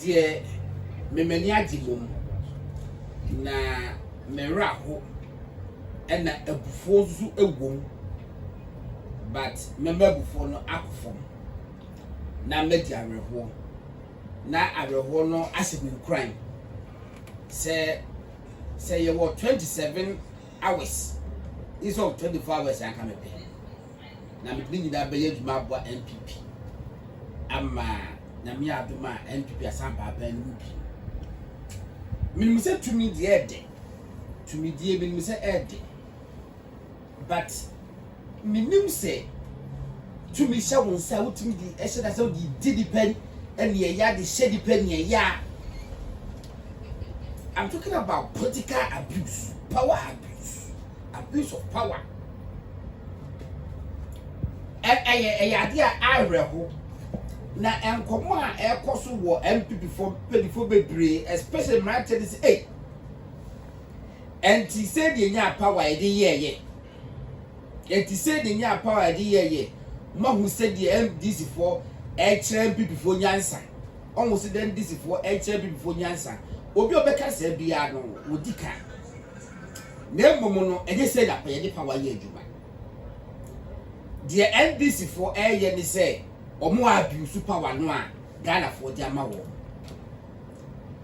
die memani agimom na mera ho ena abufo zu ewom but member abufo no akofom na medi awerho na awerho no asemi crime say you were 27 hours instead of 24 hours and come pay na me bring that be adwuma bo MPP ama na me aduma MPP asampa ba nubi minimum say to me the ede to me the minimum say ede but minimum say to me sha won say what me the e that say di depend and ye ya the shady depend ye ya. I'm talking about political abuse, power abuse, abuse of power. Idea I rebel. Na enkomo a ekoso wo MP before bebre, especially my tell this hey. And he said the nya power e dey ye. And he said the nya power e dey ye. Ma who said the MDC for MP before nyansa. Almost then this for MP before nyansa. Obi obeka se bia no odika na emomo no enye se da pa ye de power ye adwuma the NDC for ye ni say omo abuse power no a Ghana for the ama wo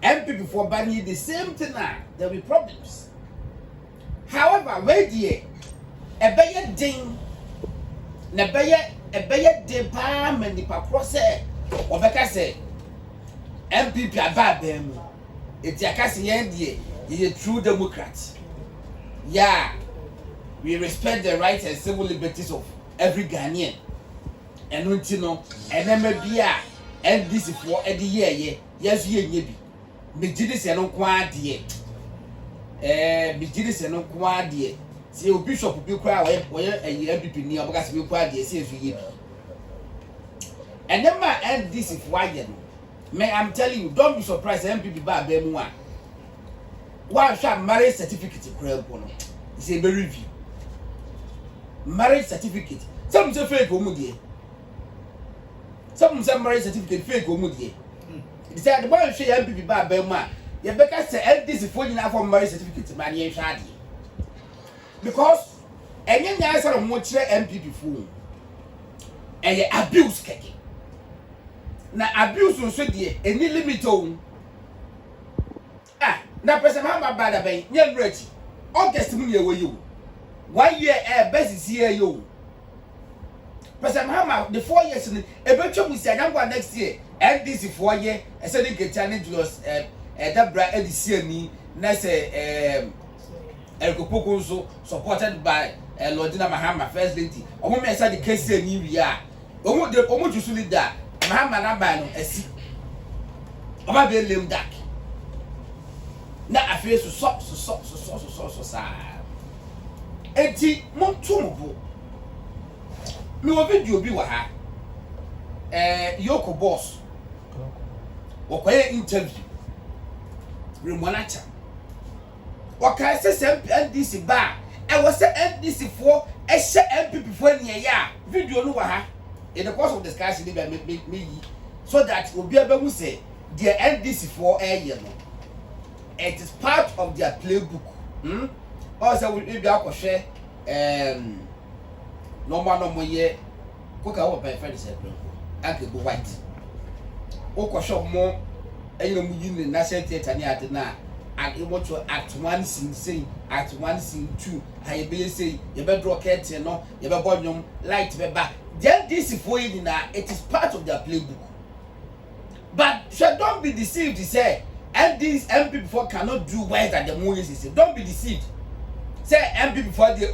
MP before bani the same thing there will be problems. However, where die ebeye din na ebeye din pa mani pa process obeka se MPP ababa mu it's a cassie endie, he's a true Democrat. Yeah, we respect the rights and civil liberties of every Ghanaian. And you know, and then maybe and this is for every year, yes, ye be. Mijidis and no quantity. Mijidis and no quantity. See, a bishop will be cry where a year between near because we quite the same for you. And then my end this is why man, I'm telling you, don't be surprised. MPP ba be mu a. One shot marriage certificate crab one. It's a very review. Marriage certificate. Some say fake omudie. Some say marriage certificate fake omudie. He said the boy say MPP ba be mu a. You better say this for you for marriage certificate man ye hwade. Because enye nya say mo kire MPP phone. Eye abuse keke. Na abuse so de any limit on na person Mahama bada ben nye ready August mu ye we you 1 year best year you person Mahama the 4 years ni e betwa mu sia nyangwa next year NDC 4 year e say dey get any Julius Dabra edisi ani na say Erkopoko so supported by Lordina Mahama first lady omo me say the case ani wi a omo jusu leader Mahama na ba no asi oba be lem dak na afi so sa enti montumbo mi wo video bi wa ha Yoko boss okoye interview remwanacha waka se NDC ba e wo se NDC for e hye MPP for ne ya video no wa ha in the course of discussion me so that will be able to say the NDC for a year. It is part of their playbook. Also, we be able to share normal year. Cook our friends and go white. Oko shop more and you know in national theatre near now. And you want to act one scene, say act one scene two. I be say you better draw curtain, no, you better volume light back. Then this is for you now, it is part of their playbook. But don't be deceived, he said, and this MP before cannot do worse than the movies. He said, don't be deceived. Say MP before the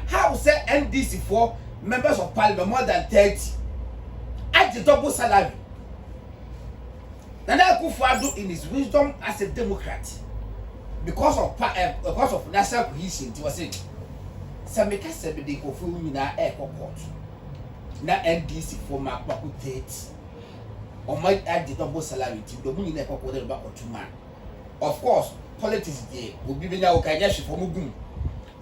how say NDC for members of parliament more than 30 at the double salary. Nana Akufo-Addo in his wisdom as a Democrat, because of national cohesion, he was saying. Sameka sebe de kofu nyina airport na NDC for mapaku 30 o my add the double salary to do nyina airport de ba otuma. Of course politics dey obi be na o kanya hwe for mugum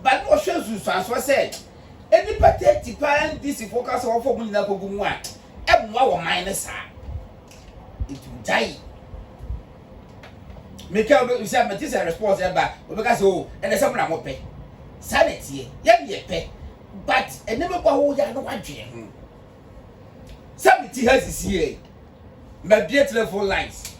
but no shows you so said any party NDC focus on for nyina kogum a e boa wo man ne sa it will die. Make out you say my teacher response about because oh and there's someone I'm pay. Sanity, yeah, pay. But and never go ya no one dream. Sanity has this year. My dear telephone lines.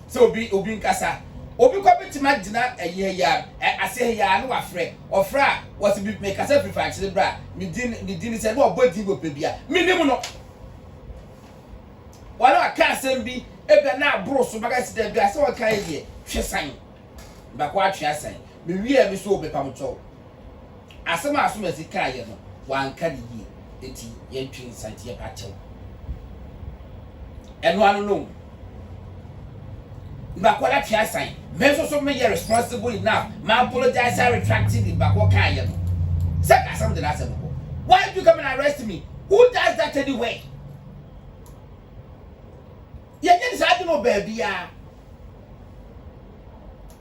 So be obi nkasa. Obi ko beti magina eye ya ase ya no afre. Ofra was be make kasa free fan chile bra. Me din say no obodi go pe bia. Me nim no. Wala aka asem bi ebe na abro so baga si da bia se o kan ye hwe san. Ba kwa atwe asan. Me wi e me so obi pamto. Asem aso ma sika ye no. Wan ka di ye. Enti ye twin santi ye pa chew. Eno anu no. Bakola twa sign. Men so me responsible enough. Ma apologize, I retracted it back what can you? Say something I said. Why did you come and arrest me? Who does that anyway? Yeah, yes, I don't know, baby.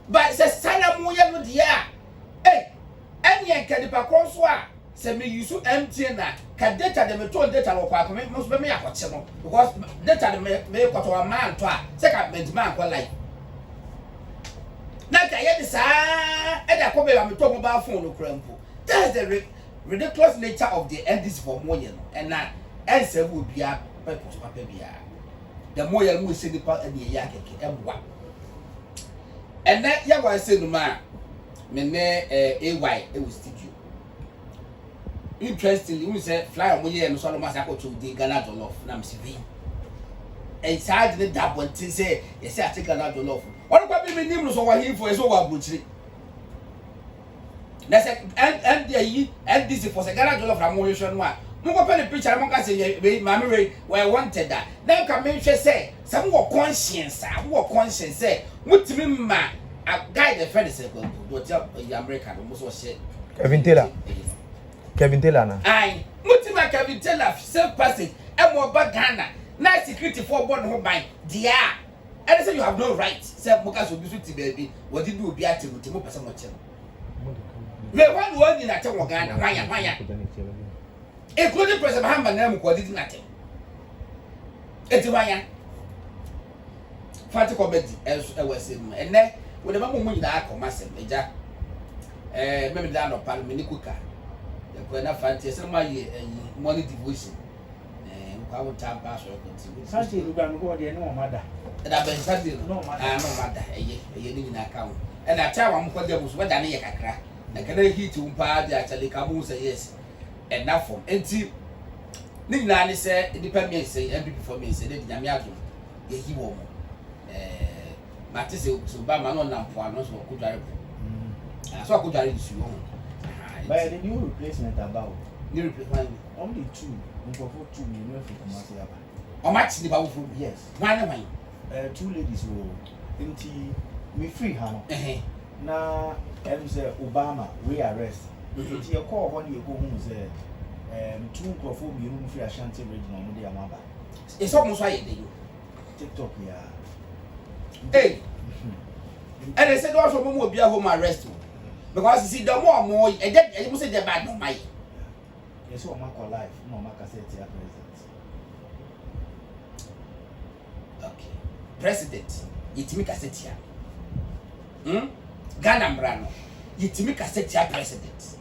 But it's a sana moya no dia. Hey, and yan can the crosswa. Say me you so empty na. Ka data the told data no kwa me must be me akwache no because data the me kwato a man to a say ka man kwa like. Na ka ye de saa e da ko be am to mobile phone no krampo. That's the ridiculous nature of the endings for moye no. And na ense wo bia purpose papa bia. The moye no se nipa e de ya keke emwa. And na ya wa se no ma me ne AY e wo studio. Interestingly, we say fly on moye no so no ma sa ko to the Ghana jollof na me se bi. And side the dab one thing say you say I take Ghana jollof. What about me nim so wa here for so wa buchiri. Na say and there yi and this for say Ghana jollof na mo hwe no a. Mo ko pe the picture mo ka say we mama we wanted that. Then can me hwe say some wo conscience say mutimi ma a guy the friend say go do tell America mo so share Kevin Taylor na. Aye, mutima Kevin Taylor self passage e mo ba Ghana. Na security for born ho ban. Dia. And say you have no right. Say moka so bisu ti baby. What did you be at to mo person mo che. We one in at Ghana. Why? Including President Mahama na mo ko did nothing. Eti why? Fante comedy as I was saying. And then when the mama mo nyina akoma sem eja. Me da no pa me ni kuka. The na Fante say ma ye money devotion. I will tap pass or continue. Santi, you can go there, no matter. And I've been Santi, no matter, a year in account. And I tell one what there was what I need a crack. I can hear to umpire the actually come say yes. And now from until Nina said, independent say, and people for me said, Yamiato, he won't. Matisse, so Bama no Nampo, no so good drive. So I could drive you. By the new replacement about new replacement only two. For 2 million from Marcia. How much the power food? Yes. One two ladies were empty. We free her. Now, say Obama, we arrest. It's your call when you go home. Say, 2 perform you free Ashanti regional media mamba. It's almost like they do. TikTok, yeah. Hey, and they said also, Momo will be a home arrest. Because you see, the more, and then you must say the bad no my. Yes, what Marco life, no Marco said president. Okay. President, yitimi kasetia. Ghana mbrano. Yitimi kasetia president.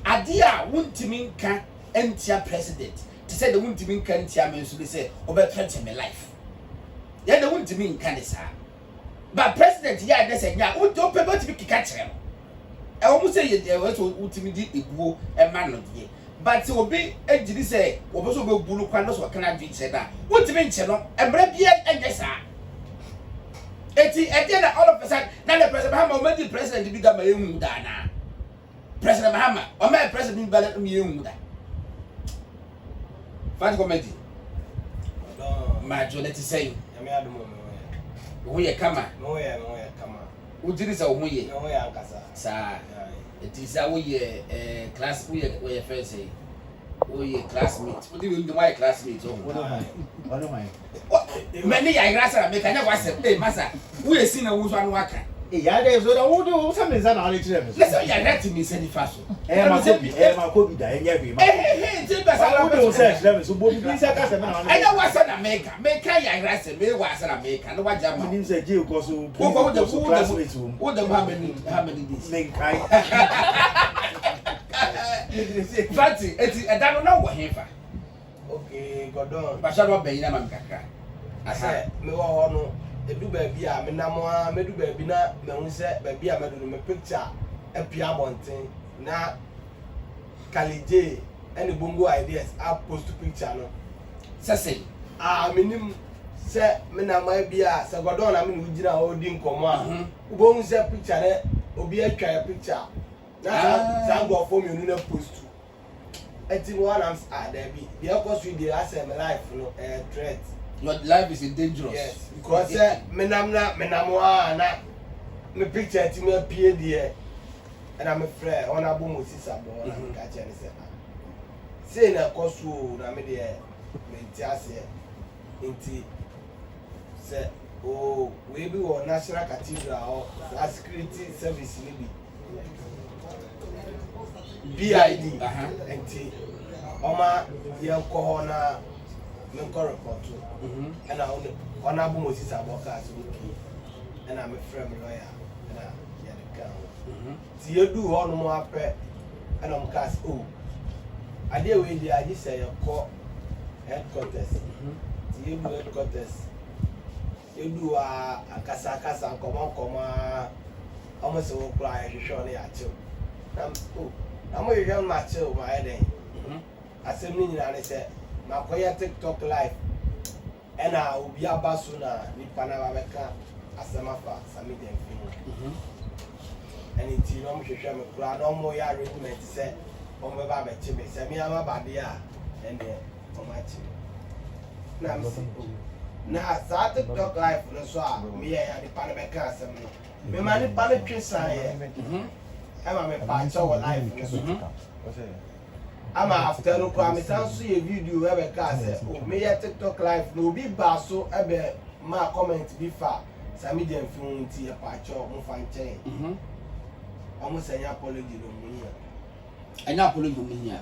Adia wuntimi nka entia president. To say the wuntimi nka entia me so say obe threaten me life. Yeah, the wuntimi nka ne sa. But president ya dey say nya wuto pe be timi kika kire no. E wo mu say ye we so wuntimi di eguo e ma no die. But obi ejiri say obo so be bulu kwa no so kana dwi che da wotimi nche no emre bia enye sa eti na all of a sudden na the president Mahama o di president bi ga ma ehun da na president Mahama o ma president bi ba mi ehun da Fante comedy ma Jonathan say me adum wo ye kama no ye kama wo diri sa wo ye no ye ankasa sa eti sa wo ye class wo ye friend say wo ye classmate wo di we my classmate o What am I? many ya grasa me kanya kwase masa wo ye si na wo so anu aka Yeah, there's what I would do. Some is an allergy. Listen, you're not me send faso. My copy, the hey, I don't say, so Bobby, please, I know what's an America. Make I rest and me was an America. No, what Jam means a Jew goes to classmates. What the how many days? Fancy, I don't know what he found. Okay, God on. But I don't pay them. I said, me wa edu baby a me na mo a me du baby na me hu se baby a me do me picture e pia bonten na kalije any bongo ideas I post picture no Say minim se me na ma bia se godon na me no gina o di nkomo a ubo hu se picture ne obi atwa picture na sa go for me no na post eti one am there be the course we dey as my life no threat. Your life is dangerous. Yes, because menam na me picture ti me pie there and I'm a friend honorable Moses abo na me ka che ne say na koso na me there me ti ase nti say oh we be on national cathedral or security service ni BID nti oma ye ko na me ko report and I honorable Moses Aboka so okay and I'm a friend lawyer and yeah the girl ti you do all no more and I'm cast oh I dey we dey I just say you call headquarters ti you do headquarters you do akasa come almost so cry you sure ya chill oh I'm a young macho my head asem ni na say na koya TikTok live and I will be a basuna ni panabeka asamafa sami dem film and it you know me hwehwe me kura no mo ya arrangement say o me ba be chime say me ama ba dia and o ma chi na me na sa TikTok live no so a me ya ni panabeka asem no me ma ni pan twesa ye ama me pa cho live no so ama after no kwa me san so ye video e be ka say o me ya TikTok live no bi ba so e be ma comment bi fa sami dem fun ti e pa cho mo fa nchen omo say apology do mo hia anya apology do mo hia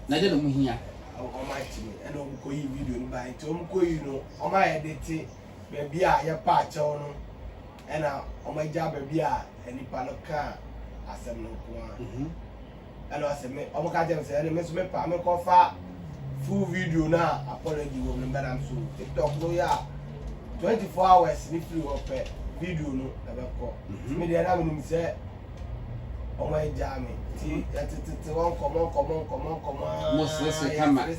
na je do mo hia o ma chi me e no ko yi video ni ba nti o mo ko yi no o ma edit be bia ye pa cho no e na o ma ja be bia enipa no ka asem no ko and I said, I'm going to say, I'm going to full video now. Apology, I'm so TikTok, no, yeah. 24 hours, if you up video, no, never call. Me, the other one said, oh, my jammy. See, come on. Most listen, come back.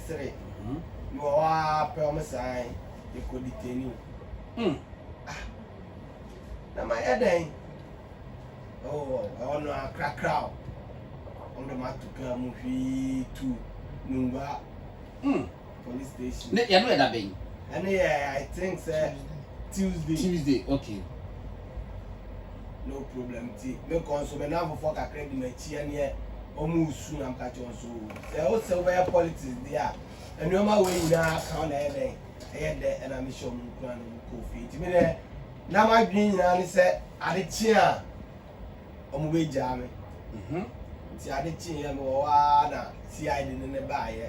You are a sign, you could detain you. Now, my head, oh, I want to crack crowd. On the mat to come to Numba police station. You know that being? And yeah, I think Tuesday. Okay. No problem. No consumer now for a credit my chair near almost soon I'm catching so. There also where politics there. And no matter where you are, count there. I had there and I'm sure you can go feet. Me there. Now my green and said, I did chair. I'm way jamming. Si ade chi ya mo wa na si ade ne ba ye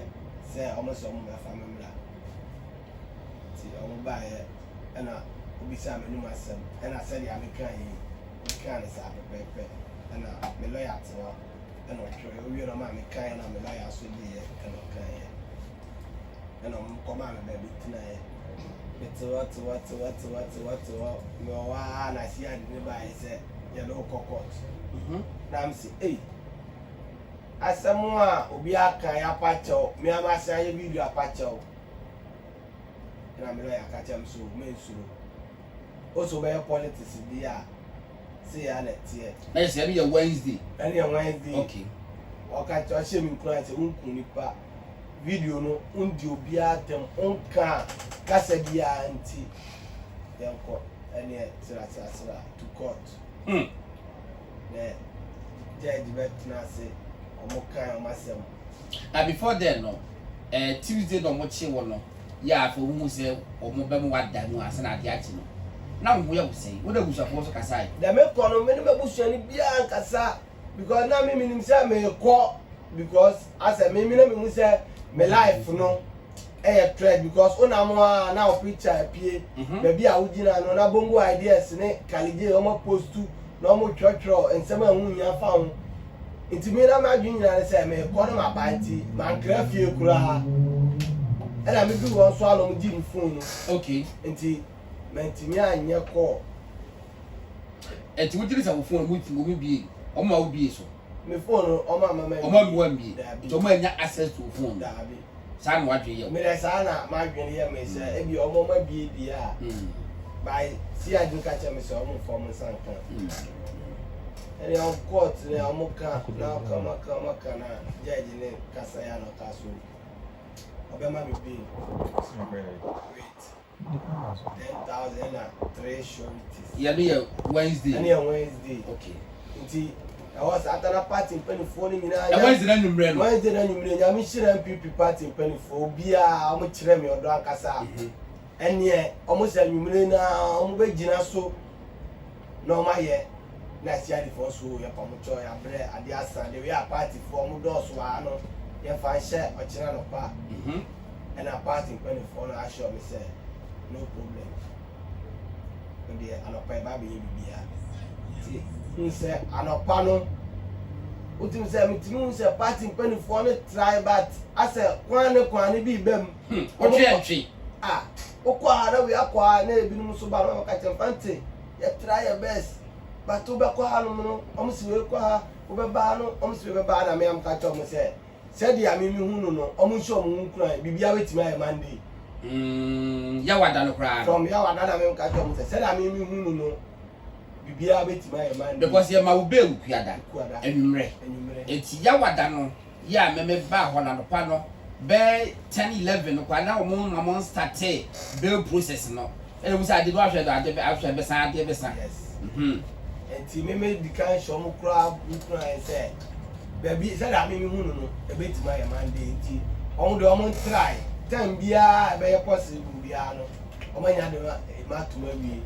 se o mo so mo fa memra si o mo ba ye na obi sa me numa sem na se dia me kan yi kan sa pepe na me lawyer to na o tro o wi no ma me kan na me lawyer so di ye kan na mo ko ma me be tina ye it's what me wa na si ade ne ba ye se ye no court na am si asamwa obi aka ya pacho me amasa ya video apacho na me ya kacha mso me nsuro oso be politics dia say ya na tie na say be Wednesday okay okacho she mi kura se unku nipa video no undi obi atem onka kasa dia anti yanko ene sira to court ne judge bet na say before then, no, Tuesday no much one no. Yeah, for whom say or more than what that was an adiachi no. na wo ya wo sei wo da busa fo so kasai da me ko no me me busa ni bia nkasa because na me nim say me ko because as a me na me mu say me life no thread because una mo na o picture pie baby a wo gina no na bongo ideas ne kalije o mo post tu na o mo twotwo ensema hu nya fa ho nti me na ma dwun nya say me ko no ma banti man grafie kura ela me bi won so alo mo di phone no okay nti mentimi anye ko enti wo diri sa wo phone mo bi o ma wo bi so me phone o ma mama o ma mo bi so mo anya access to phone da bi sa no adwe ye me le sa na ma dwen ye me say e bi o mo ma bi dia by si adun ka che me say o mo form sanka ene on court ne o mo ka na kama na judge ne kasa ya no kaso obema me bi wait 10,000 na 3 sureties ya be Wednesday any Wednesday okay nti I was at a party in Pennyford in Wednesday na numre no Wednesday na numre nya me shire MPP party in Pennyford bia o mo kire me odo ankasa ene o mo se numre na o mo be gina so no ma ye na sia di for so ya pa mo cho ya bre ade asa de we a party for mo do so ano ya fa she o kire no pa and a party in Pennyford na assure me say no problem and the anopa ba be bia ti say anopa no utim say mitimi say party penifo no try but as a kwan bi bem o twe okwa na we akwa na ebinum so ba no ka Fante ya try your best but to be kwa no no omsi we kwa wo be ba no omsi we ba na me am ka cho mo say said ya mi hunu no omunso omun kura bibia wetimi ay Monday ya wada no kra from ya wada na me ka cho mo say said ya mi hunu no bibia wetimi ay Monday because ya ma wo be ukuada enumre eti ya wada no ya meme ba ho na no pa no be 10-11 kwa na mo start be process no ele musa ade do ahwe do ade be san ade be san yes enti meme di kan show mo kura say baby said I mean hunu no e betimi ay Monday enti on do mo try time bia be possible bia no o manya de ma tuma bi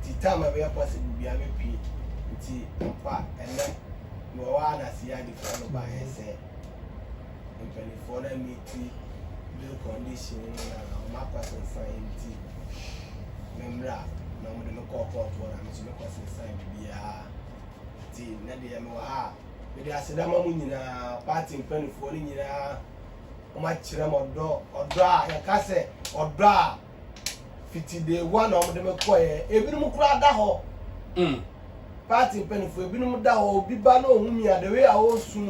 ti time be possible bia be pi nti pa ene no wa na si ya di for ba ese in 24 meeting the condition na ma kwasa science memra na mo de no call to na me kwasa science bia ti na de me wa me de aseda ma mu nyina party 24 ni nyina o ma kire mo do a ya ka se odo a fiti de one o de me ko e ebinum kura da ho party penifo ebinum da ho bi ba na ohun mi ade we a o sun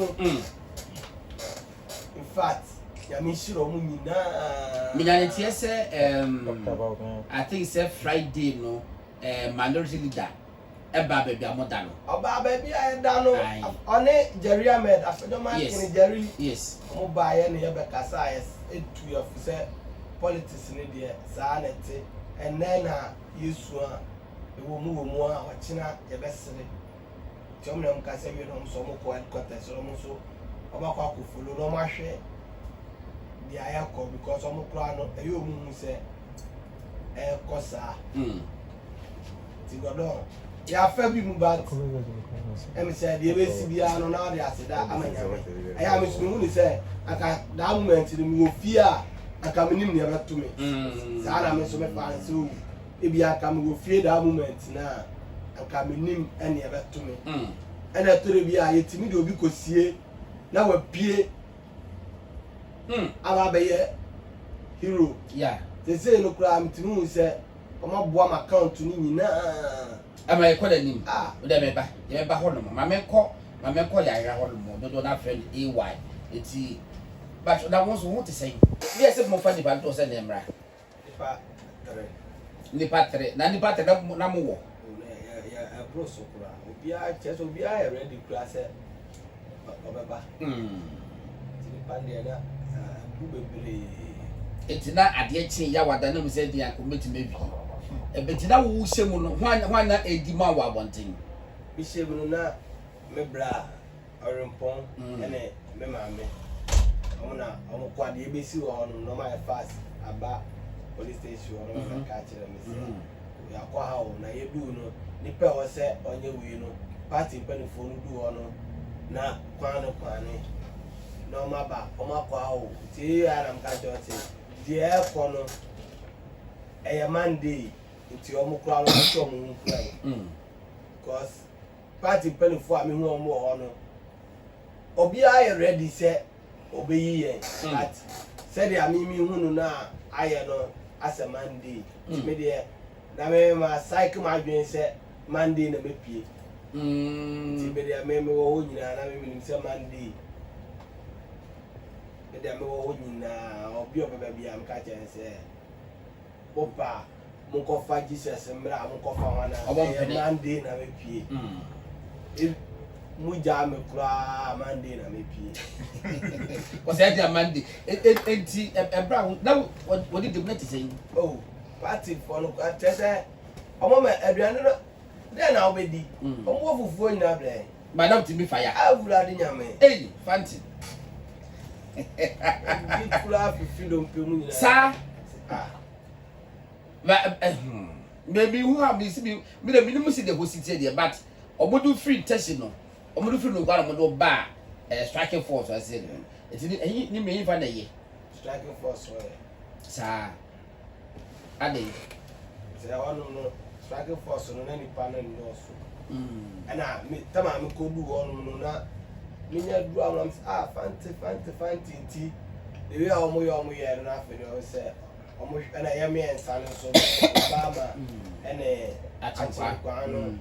in fact ya mi shiro mu nyina mi nyane tie se I think say Friday no minority leader eba baby amoda no oba baby a da no one Jerry Ahmed afedo ma kini Jerry yes mo ba ye ne ye be kasa etu ya fu se politics ne de sa na te enne na yesu a ewo mu a ochina ye be sere ti omna mu kasa wi no so mo ko headquarters so mo so oba kwa ko follow no ma hwe dia ya ko because omo kura no e yo mu se kosa ti godo ya fa bi mu ba em say de be si bia no na de aseda amanya aya me sunu ni say aka da moment ni mu ofia aka me nim ne ba to me sa na me so me fa so e bia aka me ofia da moment na aka me nim ene ba to me ene to re bia yetimi de obi kosie na wa pie aba be ye hero yeah they say no kra mtimu say oma boa ma account ni nyina ama e koda nim o de meba ye meba ho no ma me ko ya ira ho no do na friend AY eti but that was what to say yes if mo fa di ba to say nemra nipa 3 na nipa 3 na mo wo ya bro so kra obia cheso obia e ready kra say obeba nipa de na bu bebre etina ade chi ya wada na mo say dia ko metima bi ebetina wo hyemu no hwana edi ma wa abonten bi hyemu no na mebra orempon ene me maame omna omko ade ebesi wo no no my fast aba police station no ka kire me say yakɔ ha o na yɛdu no nipa wɔ sɛ ɔnyɛ wei no party mpanimfoɔ no du hɔ no na kwane na ɔmakɔ ha o tie yɛ anam ka kyerɛ ɔte deɛ ɛkɔ no ɛyɛ Monday nti ɔmo kora no ɔmo ɔmo ho kura yi because party mpanimfoɔ a mehu ɔmo wɔ hɔ no obiara yɛ ready sɛ ɔbɛyi yɛn but sɛdeɛ mimi hu no na ayɛ no asɛ Monday me deɛ na me ma cycle ma adwen sɛ Monday na mepie nti me deɛ me wɔ hɔ nyinaa na me nim sɛ Monday me deɛ me wɔ hɔ nyinaa obi ɔbɛba bi am ka kyɛn sɛ popa mo kɔfa Jesus mmra mo kɔfa ho na Monday na mepie muja me kura Monday na mepie was that the Monday enti ebra na what did the net say oh party for no atese omo me aduane no dey na obedi omo fufuo nyina bre madam timi fire avula de nyame eh Fante di kula fifi do mpemu nyina sa maybe who have this me the minimum see the whole city there but obodo free tension no omodo free no gwa omodo ba striking force I said it ni me fa na ye striking force where sa ade say one no striking force no na nipa na no so ana me tama me ko du one no na me nya du am Fante nti the way omo ye na afi no say omo na ye me ensa no so Obama ene achekwa no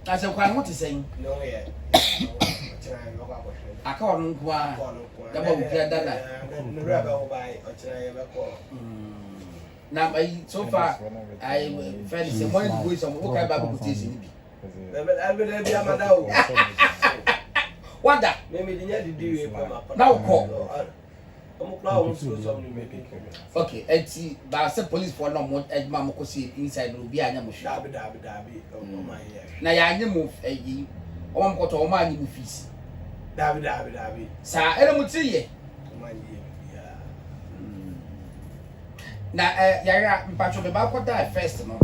ase kwa ho te sen no ye aka onu kwa da ba bia da na no raba obai ochira ye beko na so far I friend say one go some okay ba ko te sin bi bebe bia mada o wada me dinya didi we pa ma na ko omo kla o so so ni me okay enti ba say police for no mo ejma mo ko see inside no bi anya mo hwa dabi o ma ye na ya anye mo eyi o mo ko to o ma anye mo fees dabi sa ere mo ti ye o ma ye bia na ya mpacho be ba ko da first no